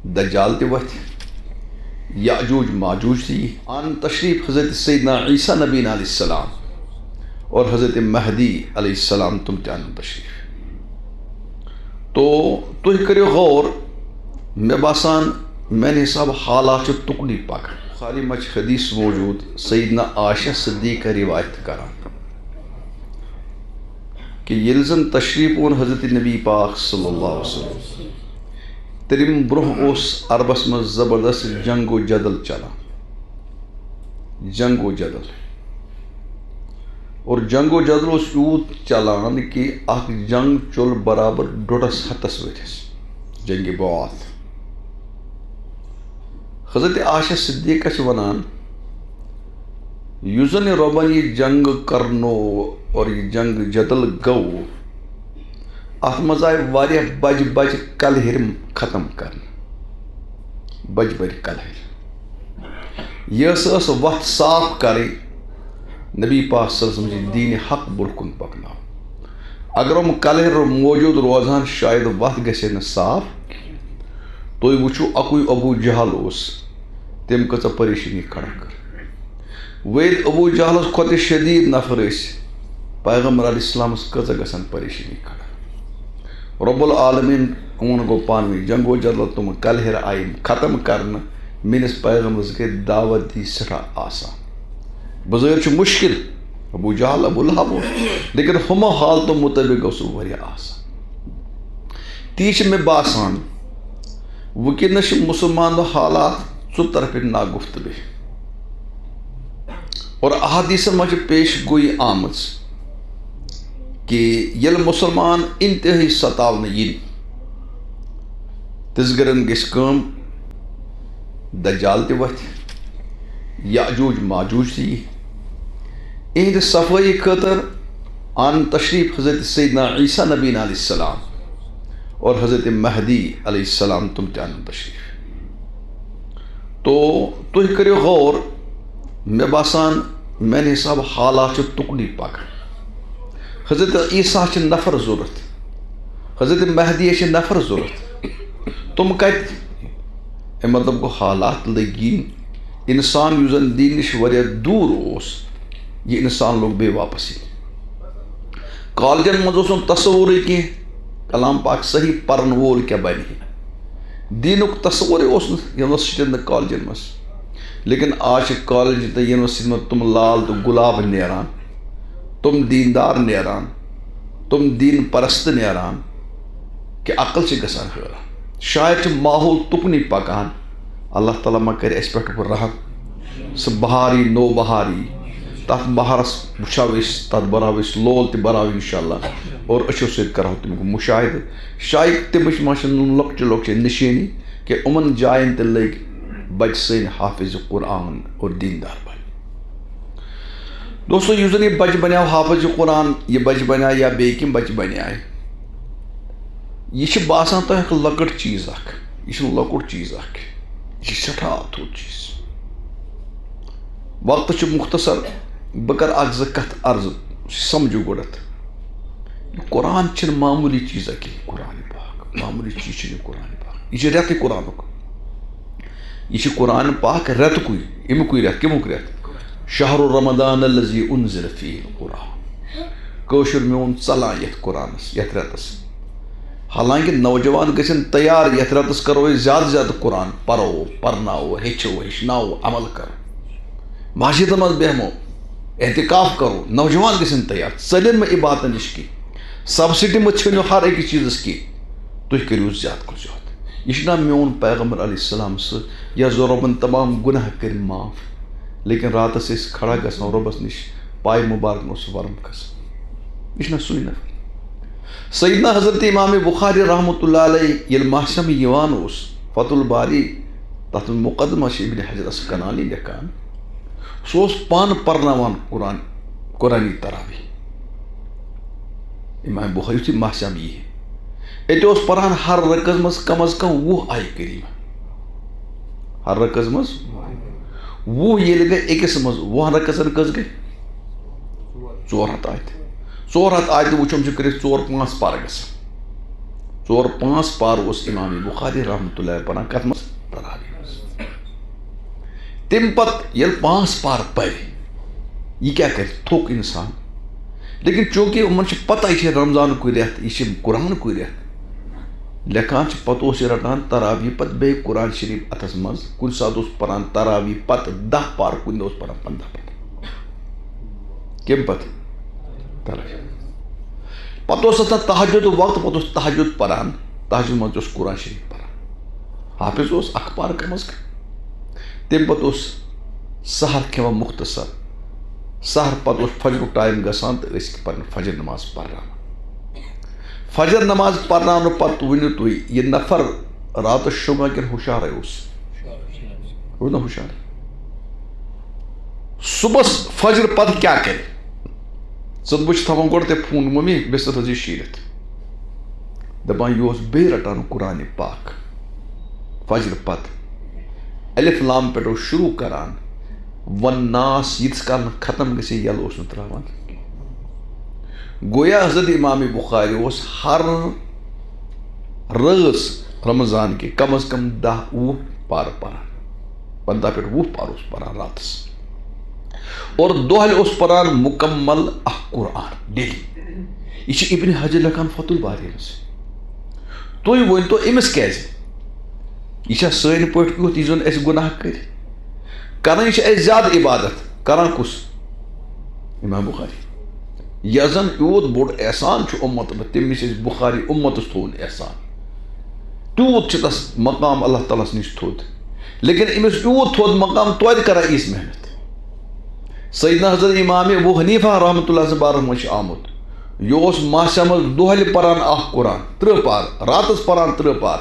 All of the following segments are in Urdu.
دجال تہ وتھ یاجوج ماجوج تہ ان تشریف حضرت سیدنا عیسیٰ نبی علیہ السلام اور حضرت مہدی علیہ السلام تم تہ ان تشریف. تو تُہۍ کٔرِو غور، مےٚ باسان میانہِ حساب حالات چھِ تُکنُے پکان. بخاری منٛز چھِ حدیث موجود سیدنا عائشہ صدیقہ روایت کران کہ ییٚلہِ زن تشریف اون حضرت نبی پاک صلی اللہ علیہ وسلم تٔمۍ برونٛہہ اوس عربس منٛز زبردست جنگ و جدل چلان، جنگ و جدل، اور جنگ و جدل اوس یوٗت چلان کہ اکھ جنگ چول برابر 1.5 ہتس ؤرِس، جنگِ بعاث. حضرت عائشہ صدیقہ چھِ ونان یُس زن یہِ رۄبن یہِ جنگ کرنو اور یہِ جنگ جدل گوٚو، اتھ منٛز آیہِ واریاہ بجہِ بجہِ کلہِرِ ختم کرنہٕ، بجہِ بجہِ کلہِرِ. یۄس ٲس وتھ صاف کرٕنۍ نبی پاک صلی اللہ علیہ وسلم دیٖنِ حق برونٛہہ کُن پکناو. اگر یِم کلہِرِ موجوٗد روزہن شاید وتھ گژھِ ہے نہٕ صاف. تُہۍ وٕچھِو اکُے ابوٗ جہل اوس، تٔمۍ کۭژاہ پریشٲنی کھڑا کٔر. وۄنۍ ابوٗ جہلس کھۄتہٕ شدیٖد نفر ٲسۍ پیغمبر علیہ السلامس کۭژاہ گژھان پریشٲنی کھڑا. رب العالمیٖن یِمن گوٚو پانہٕ ؤنۍ جنگ و جدل، تِم کلہِرِ آیہِ ختم کرنہٕ. میٲنِس پیغمبرس گٔے دعوت دی سٮ۪ٹھاہ آسان. بظٲہر چھُ مُشکل، ابوٗ جہل ابوٗ لہب اوس، لیکن ہُمو حالتو مطٲبق گوٚو سُہ واریاہ آسان. تی چھِ مےٚ باسان وٕنکیٚنس چھِ مُسلمانو حالات ژُطرفہِ ناگُفتگی، اور احادیثن منٛز چھِ پیش گویی آمٕژ کہ ییٚلہِ مُسلمان انتہٲئی ستاونہٕ یِنۍ تِژھ گرن گژھِ کٲم، دجال تہِ وتھِ، یاجوج ماجوج تہِ یی. اِہنٛدِ صفٲیی خٲطرٕ ان تشریف حضرت سیدنا عیسیٰ نبی علیہ السلام اور حضرت مہدی علیہ السلام تم تہِ ان تشریف. تو تُہۍ کٔرِو غور، مےٚ باسان میانہِ حساب حالات چھِ تُکنُے پکان. حضرت عیسیٰ چھِ نفر ضوٚرتھ، حضرت مہدی چھِ نفر ضوٚرتھ. تِم کتہِ؟ اَمہِ مطلب گوٚو حالات لٔگۍ یِنۍ. انسان یُس زن دیٖن نِش واریاہ دوٗر اوس، یہِ انسان لوٚگ بیٚیہِ واپس یِنۍ. کالجن منٛز اوس نہٕ تصورٕے کینٛہہ کلام پاک صحیح پرن وول کیٛاہ بنہِ ہے. دیٖنُک تصورٕے اوس نہٕ یونیورسٹین تہٕ کالجن منٛز. لیکن آز چھِ کالج تہٕ یونیورسٹی منٛز تِم لال تہٕ گُلاب نیران، تِم دیٖندار نیران، تِم دیٖن پرست نیران کہ عقل چھِ گژھان حٲران. شاید چھِ ماحول تُکنُے پکان. اللہ تعالیٰ ما کرِ اَسہِ پٮ۪ٹھ رحم. سُہ بہار یی، نو بہار یی، تتھ بہارس وٕچھو أسۍ، تتھ بناوو أسۍ لول تہِ بناوو انشاء اللہ، اور أچھو سۭتۍ کرہو تمیُک مُشاہدٕ. شاید تمِچ ما چھِ لۄکچہِ لۄکچہِ نِشٲنی کہ یِمن جاین تہِ لٔگۍ بچہِ سٲنۍ حافظ قرآن اور دیندار بنہِ. دوستو، یُس زن یہِ بچہِ بنیو حافظ قرآن، یہِ بچہِ بنیو یا بیٚیہِ کینٛہہ بچہِ بنیاے، یہِ چھِ باسان تۄہہِ لۄکٕٹ چیٖز اکھ. یہِ چھُنہٕ لۄکُٹ چیٖز اکھ، یہِ چھِ سٮ۪ٹھاہ تھوٚد چیٖز. وقت چھُ مختصر، بہٕ کرٕ اکھ زٕ کتھ عرضہٕ، سمجھو گۄڈنٮ۪تھ. یہِ قرآن چھِنہٕ معموٗلی چیٖزا کینٛہہ. قرآن پاک معموٗلی چیٖز چھُنہٕ یہِ قرآن پاک. یہِ چھُ رٮ۪تٕے قرآنُک. یہِ چھُ قرآن پاک رٮ۪تُکُے. اَمیُکُے رٮ۪تھ، کَمیُک رٮ۪تھ؟ شہر رمضان الذی انزل فیہ القرآن. کٲشُر میون ژلان یتھ قرآنس، یتھ رٮ۪تس. حالانکہ نوجوان گژھن تیار، یتھ رٮ۪تس کرو أسۍ زیادٕ زیادٕ قرآن پرو، پرناوو، ہیٚچھو، ہیٚچھناوو، عمل کرو، مسجدن منٛز بیہمو، احتکاف کرو. نوجوان گژھن تیار. ژٔلِن مہ عبادتن نِش کینٛہہ، سبسڈی مہ ژھٕنِو ہر أکِس چیٖزس کینٛہہ. تُہۍ کٔرِو زیادٕ کھۄتہٕ زیادٕ. یہِ چھُنہ میون پیغمبر علیہ السلام سۭتۍ یس رۄبن تمام گُناہ کٔرۍ معاف، لیکن راتس ٲسۍ کھڑا گژھان رۄبس نِش، پایہِ مُبارکن اوس ورم کھسان. یہِ چھُنہ سُے نفر. سیدنا حضرت امام بخاری رحمۃ اللہ علیہ ییٚلہِ محشم یِوان اوس، فتح الباری تتھ منٛز مقدمہ چھِ ابن حجر اسقلانی لیکھان، سُہ اوس پانہٕ پرناوان قرآنی تراویح. امام بخاری یُتھُے محشم یی، اَتہِ اوس پران ہر رکعژ منٛز کم از کم 20 آیہِ کریٖمہ. ہر رکعژ منٛز 20 ییٚلہِ گٔے أکِس منٛز، 20 رکعژن کٔژ گٔے؟ 400 آیتہِ. 400 آیتہِ وٕچھُم چھِ کٔرِتھ 4-5 پَرٕ گژھان. 4-5 پار اس امام بخاری رحمۃ اللہ پران کت مز تراویح مز تم پت یل 5 پار پہ یہ کیا کر تھوک انسان لیکن چونکہ ان پتہ یہ رمضان کو رت یہ قرآن کو رت لکھان پتہ اس رٹان تراویح پتہ بے قرآن شریف اتس مز کن سات پران تراویح پتہ 10 پار کن پران 15 پتہ کم پتہ تراویح پتہ اس تہجد وقت پتہ تہجد پران تہجد مز قرآن شریف پران حافظ اس اخ پار کم از کم تم پتہ سحر کھیوان مختصر سحر پتہ فجر ٹائم گسان تو پن فجر نماز پرناوان فجر نماز پرناون پتہ ؤنِو تُہۍ یہ نفر رات شۄنٛگان کِنہٕ ہُشارے اوس روٗد نا ہُشار صبحس فجر پتہ کیا کرِ ژٕ بہٕ چھُس تھاوان گۄڈٕ تۄہہِ فون ممی بستر تھٲوزِ شیٖرِتھ دپان یہِ اوس بیٚیہِ رٹان قرآنِ پاک فجر پتہ الف لام پٮ۪ٹھ اوس شروع کران والناس ییٖتِس کال نہٕ ختم گژھِ یلہٕ اوس نہٕ تراوان گویا حضرت امام بخاری اوس ہر رٲژ رمضان کے کم از کم 10-20 پار پران 15 پٮ۪ٹھ 20 پار اوس پران راتس اور دۄہلہِ اوس پران مکمل اکھ قرآن ڈیلی یہ چھُ ابن حجر لیکھان فتح الباری منٛز تُہۍ ؤنتو أمِس کیازِ یہ چھا سٲنۍ پٲٹھۍ کیُتھ یہِ زن اَسہِ گُناہ کٔرِ کران یہ اَسہِ زیادٕ عبادت کران کُس امام بخاری یس زن یوٗت بوٚڑ احسان چھُ اُمت تمہِ نِش اَسہِ بخاری اُمتس تھوٚوُن احسان تیوٗت چھُ تس مقام اللہ تعالیٰ ہس نِش تھوٚد لیکن أمِس یوٗت تھوٚد مقام توتہِ کران یِژھ محنت سیدنا حضرت امام ابو حنیفہ رحمۃ اللہ بارس منٛز چھُ آمُت یہِ اوس ماسہِ منٛز دۄہلہِ پران اکھ قرآن 30 پار راتس پران 30 پار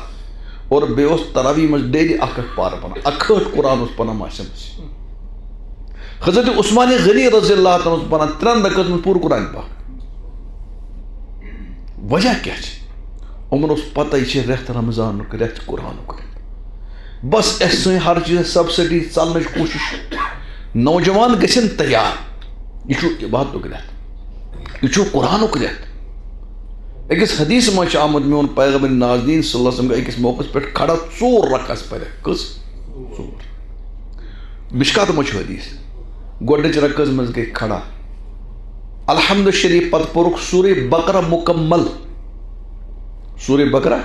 اور بیٚیہِ اوس تراویح منٛز ڈیلی اکھ پار پران 61 قرآن اوس پران ماسہِ منٛز حضرت عثمان غنی رضی اللہ تعالیٰ اوس پران 3 رکعتن منٛز پوٗرٕ قرآن پاک وجہ کیاہ چھِ یِمن اوس پتہ یہِ چھِ رٮ۪تھ رمضانُک رٮ۪تھ قرآنُک رٮ۪تھ بس اَسہِ سٲنۍ ہر چیٖزس سبسڈی ژلنٕچ کوٗشش نوجوان گژھن تیار یہ چھُ عبادتُک رٮ۪تھ یہ چھُ قرآنُک رٮ۪تھ أکِس حدیث منٛز چھُ آمُت میون پیغمبر ناظریٖن صلی اللہ علیہ وسلم أکِس موقعس پٮ۪ٹھ کھڑا 4 رکعت پرٮ۪کھ کٔژ 4 مشکات منٛز چھُ حدیث گۄڈنِچ رکعت منٛز گٔے کھڑا الحمد شریف پتہٕ پوٚرُکھ سورہ بقرہ مکمل سورہ بقرہ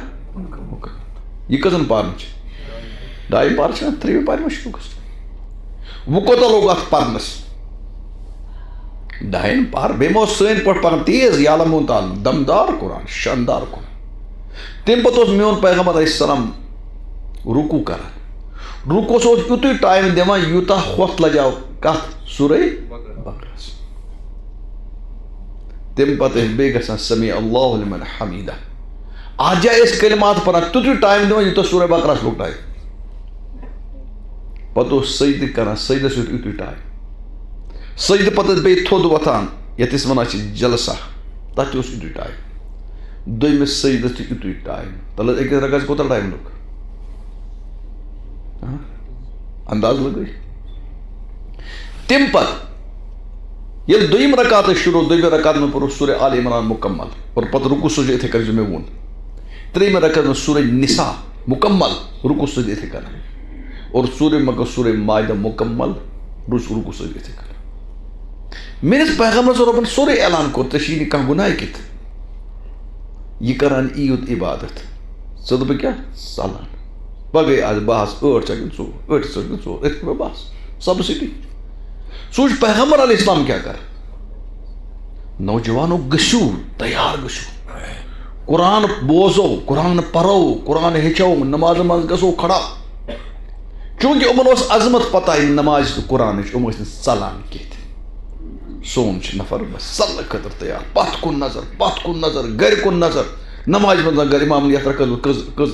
یہ کٔژن پارن چھِ 2 پار چھِ 3 پارِ منٛز شروع گژھان وۄنۍ کوتاہ لوٚگ اتھ پرنس 2 پار بیٚیہِ ما اوس سٲنۍ پٲٹھۍ پران تیز یعلمون تعالیٰ دمدار قرآن شاندار قرآن تمہِ پتہٕ اوس میون پیغمبر علیہ السلام رکوع کران رکوعس اوس یُتُے ٹایم دِوان یوٗتاہ ہوٚتھ لجاو کتھ سورہ بقرس تمہِ پتہٕ ٲسۍ بیٚیہِ گژھان سمیع اللہ لمن حمیدہ اتھ جایہِ ٲسۍ کلمات پران تیُتُے ٹایم دِوان یوٗتاہ سورہ بقرس لوٚگ ٹایم پتہٕ اوس سجدٕ کران سجدس یوت یُتُے ٹایم سجدٕ پتہٕ ٲسۍ بیٚیہِ تھوٚد وۄتھان یتھ أسۍ ونان چھِ جلسہ تتھ تہِ اوس یُتُے ٹایم دوٚیمِس سجدس تہِ یُتُے ٹایم تلہٕ حظ أکِس رکعتس کوتاہ ٹایم لوٚگ انداز لگٲیِو تمہِ پتہٕ ییٚلہِ دوٚیِم رکعت ٲسۍ شروع دوٚیمہِ رکعت منٛز پوٚرُکھ سورہ آل عمران مکمل اور پتہٕ رکوع سجدٕ یِتھٕے کٔنۍ یہِ مےٚ ووٚن 3مہِ رکعت منٛز سورہ نساء مکمل رکوع سجدٕ یِتھٕے کٔنۍ اور ژوٗرِم رکعت سورہ مائدہ مکمل رکوع سجدٕ یِتھٕے کٔنۍ میٲنِس پیغمبرس رۄبن سورُے اعلان کوٚر ژےٚ چھُے نہٕ کانٛہہ گُناہ کِتھ یہِ کران ییٖژ عبادت ژٕ دَپکھ کیٛاہ ژلان بہٕ گٔے آز بہس 8 ژٕ گٔے 4 8 ژٕ گٔے 4 یِتھ کٔنۍ بہس سبسڈی سوٗنٛچ پیغمبر علیہ السلام کیٛاہ کر نوجوانو گٔژھِو تیار گٔژھِو قرآن بوزو قرآن پرو قرآن ہیٚچھو نمازن منٛز گژھو کھڑا چوٗنٛکہِ یِمن اوس عظمت پتہ یہِ نمازِ تہٕ قرآنٕچ یِم ٲسۍ نہٕ ژلان کینٛہہ سون چھِ نفر بس ژلنہٕ خٲطرٕ تیار پتھ کُن نظر گرِ کُن نظر نمازِ منٛز اگر امامن یتھ رکعتس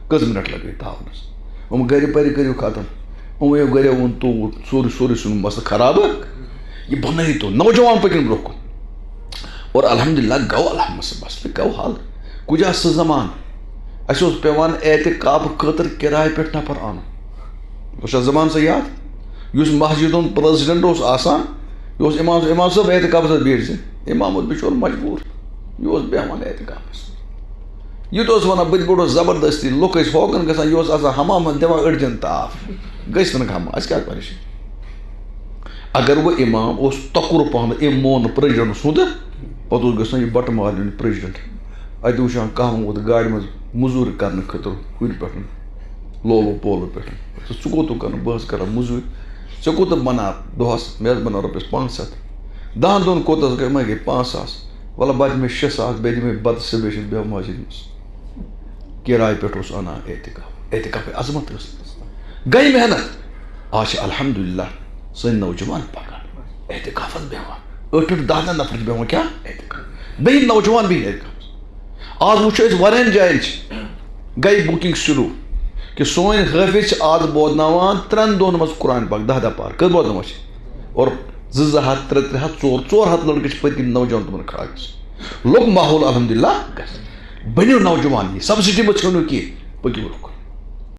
کٔژ منٹ لگٲے تھاونس یِم گرِ پرِ کٔرِو ختم یِمو گرِ ووٚن توٗر سورُے ژھُن مسلہٕ خراب یہِ بنٲیتو نوجوان پٔکِن برونٛہہ کُن اور الحمدللہ گوٚو مسلہٕ گوٚو حل کُجہِ آسہٕ سُہ زمانہٕ اَسہِ اوس پیٚوان اعتکاف خٲطرٕ کِراے پٮ۪ٹھ نفر اَنُن چھا زمانہٕ سا یاد یُس مسجد ہُنٛد پریزڈنٹ اوس آسان یہِ اوس امام صٲب اعتکافس منٛز بیٖٹھ زِ امام اوس بِچور مجبوٗر یہِ اوس بیٚہوان اعتکافس یہ ونان بہت بوڑ زبردستی لُکھ ٲسۍ ہوکن گژھان یہِ اوس آسان حمامن دِوان أڑجن تاپھ گٔژھۍ نہٕ غم اَسہِ کیٛاہ پریشٲنی اگر وۄنۍ اِمام اوس تۄکُر پہمتھ أمۍ مون نہٕ پرٛزِڈنٛٹ سُنٛد پتہٕ اوس گژھان یہِ بٹہٕ مالیُن ہُنٛد پرٛزِڈنٛٹ اَتہِ وٕچھان کانٛہہ ووت گاڑِ منٛز موٚزوٗرۍ کرنہٕ خٲطرٕ ہُرِ پٮ۪ٹھ لولو پولو پٮ۪ٹھ ژٕ کوٚت کران بہٕ حظ کران موٚزوٗرۍ ژےٚ کوٗتاہ بناو دۄہس مےٚ حظ بناو رۄپیس 500 10 دۄہن کوٗتاہ گٔے مےٚ گٔے 5,000 وَلہٕ بچہِ مےٚ 6,000 بیٚیہِ دِ مےٚ بتہٕ صبحٲے چھُس بیٚہوان مسجد منٛز کِراے پٮ۪ٹھ اوس انان اعتکاف عظمت ٲس گٔے محنت آز چھِ الحمدُاللہ سٲنۍ نوجوان پکان اعتکافس بیٚہوان 8-8 10 نفر چھِ بیٚہوان کیٛاہ اعتکاف بیٚیہِ نوجوان بیٚیہِ اعتکافس آز وٕچھو أسۍ واریاہن جاین چھِ گٔے بُکِنگ شروٗع کہ سون حٲفظ چھِ آز بودناوان 3 دۄہن منٛز قرآن پاک 10 پار کٔژ بودناوان چھِ اور 200 300 300 400 لڑکہٕ چھِ پٔتۍ کِنۍ نوجوان تِمن کھڑا گژھان لوٚگ ماحول الحمدُاللہ گژھِ بٔنِو نوجوان یہِ سبسڈی مہ ژھٕنِو کینٛہہ پٔکِو برونٛہہ کُن